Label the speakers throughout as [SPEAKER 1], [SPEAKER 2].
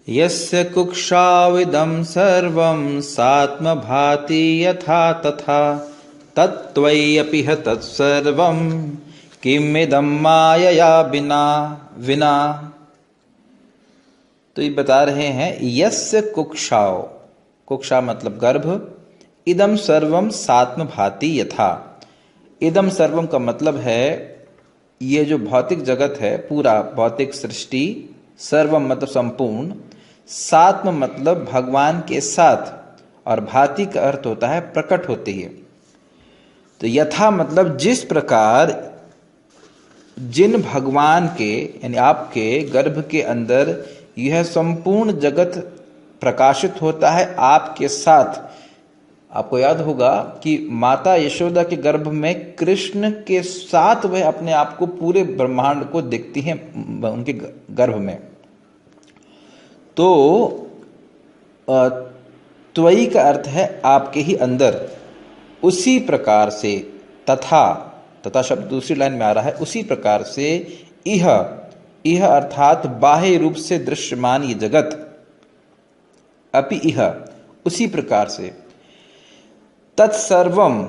[SPEAKER 1] यस्य कुक्षाविदं सर्वं सात्म भाति यथा तथा तत्त्वय्यपि ह तत्सर्वं किमिदं मायया बिना विना। तो ये बता रहे हैं यस्य कुक्षाओ, कुक्षा मतलब गर्भ, इदम सर्वम सात्म भाति यथा। इदम सर्वम का मतलब है ये जो भौतिक जगत है पूरा भौतिक सृष्टि, सर्वम मतलब संपूर्ण, सात्म मतलब भगवान के साथ, और भाति का अर्थ होता है प्रकट होती है। तो यथा मतलब जिस प्रकार जिन भगवान के यानी आपके गर्भ के अंदर यह संपूर्ण जगत प्रकाशित होता है आपके साथ। आपको याद होगा कि माता यशोदा के गर्भ में कृष्ण के साथ वह अपने आप को पूरे ब्रह्मांड को देखती हैं उनके गर्भ में। तो त्वयि का अर्थ है आपके ही अंदर, उसी प्रकार से, तथा, तथा शब्द दूसरी लाइन में आ रहा है, उसी प्रकार से इह अर्थात बाह्य रूप से दृश्यमान ये जगत, अपि इह उसी प्रकार से, तत्सर्वम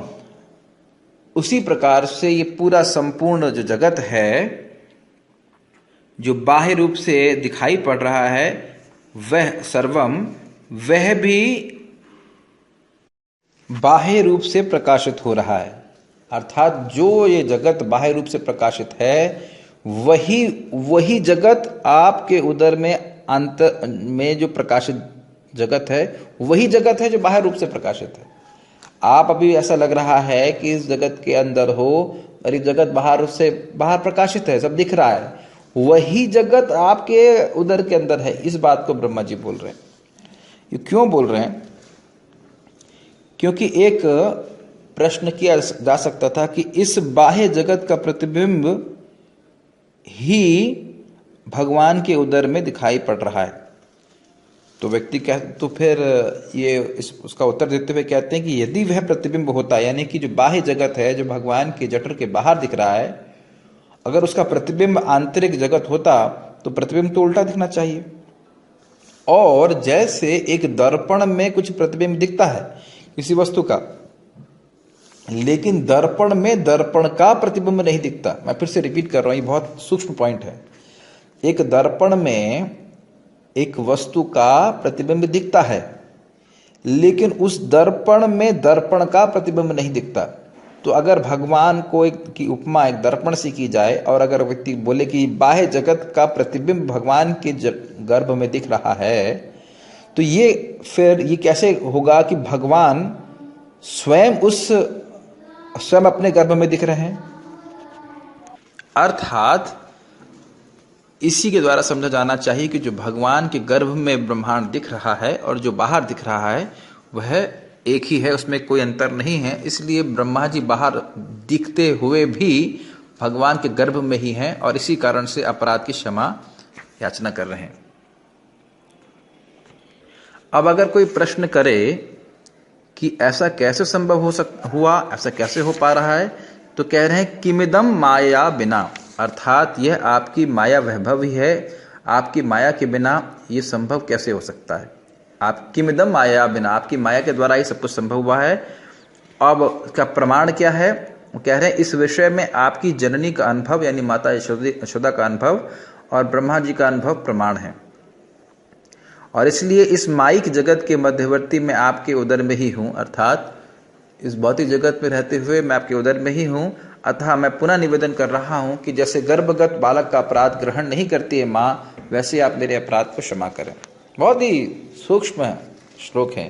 [SPEAKER 1] उसी प्रकार से ये पूरा संपूर्ण जो जगत है जो बाह्य रूप से दिखाई पड़ रहा है, वह सर्वम वह भी बाह्य रूप से प्रकाशित हो रहा है। अर्थात जो ये जगत बाह्य रूप से प्रकाशित है वही जगत आपके उदर में अंतर में जो प्रकाशित जगत है वही जगत है जो बाह्य रूप से प्रकाशित है। आप अभी ऐसा लग रहा है कि इस जगत के अंदर हो और ये जगत बाहर प्रकाशित है, सब दिख रहा है, वही जगत आपके उदर के अंदर है। इस बात को ब्रह्मा जी बोल रहे हैं। ये क्यों बोल रहे हैं? क्योंकि एक प्रश्न किया जा सकता था कि इस बाह्य जगत का प्रतिबिंब ही भगवान के उदर में दिखाई पड़ रहा है। तो व्यक्ति तो फिर ये उसका उत्तर देते हुए कहते हैं कि यदि वह प्रतिबिंब होता, यानी कि जो बाह्य जगत है जो भगवान के जठर के बाहर दिख रहा है, अगर उसका प्रतिबिंब आंतरिक जगत होता तो प्रतिबिंब तो उल्टा दिखना चाहिए। और जैसे एक दर्पण में कुछ प्रतिबिंब दिखता है किसी वस्तु का, लेकिन दर्पण में दर्पण का प्रतिबिंब नहीं दिखता। मैं फिर से रिपीट कर रहा हूं, ये बहुत सूक्ष्म पॉइंट है। एक दर्पण में एक वस्तु का प्रतिबिंब दिखता है, लेकिन उस दर्पण में दर्पण का प्रतिबिंब नहीं दिखता। तो अगर भगवान को की उपमा एक दर्पण से की जाए और अगर व्यक्ति बोले कि बाह्य जगत का प्रतिबिंब भगवान के गर्भ में दिख रहा है, तो ये कैसे होगा कि भगवान स्वयं अपने गर्भ में दिख रहे हैं? अर्थात इसी के द्वारा समझा जाना चाहिए कि जो भगवान के गर्भ में ब्रह्मांड दिख रहा है और जो बाहर दिख रहा है वह एक ही है, उसमें कोई अंतर नहीं है। इसलिए ब्रह्मा जी बाहर दिखते हुए भी भगवान के गर्भ में ही हैं और इसी कारण से अपराध की क्षमा याचना कर रहे हैं। अब अगर कोई प्रश्न करे कि ऐसा कैसे संभव हुआ, ऐसा कैसे हो पा रहा है, तो कह रहे हैं किमिदम माया बिना, अर्थात यह आपकी माया वैभव ही है। आपकी माया के बिना ये संभव कैसे हो सकता है? आप किमिदम माया बिना, आपकी माया के द्वारा ये सब कुछ संभव हुआ है। अब इसका प्रमाण क्या है? वो कह रहे हैं इस विषय में आपकी जननी का अनुभव यानी माता यशोदा का अनुभव और ब्रह्मा जी का अनुभव प्रमाण है। और इसलिए इस माइक जगत के मध्यवर्ती में आपके उदर में ही हूँ, अर्थात इस भौतिक जगत में रहते हुए मैं आपके उदर में ही हूँ। अतः मैं पुनः निवेदन कर रहा हूँ कि जैसे गर्भगत बालक का अपराध ग्रहण नहीं करती है माँ, वैसे आप मेरे अपराध को क्षमा करें। बहुत ही सूक्ष्म श्लोक है।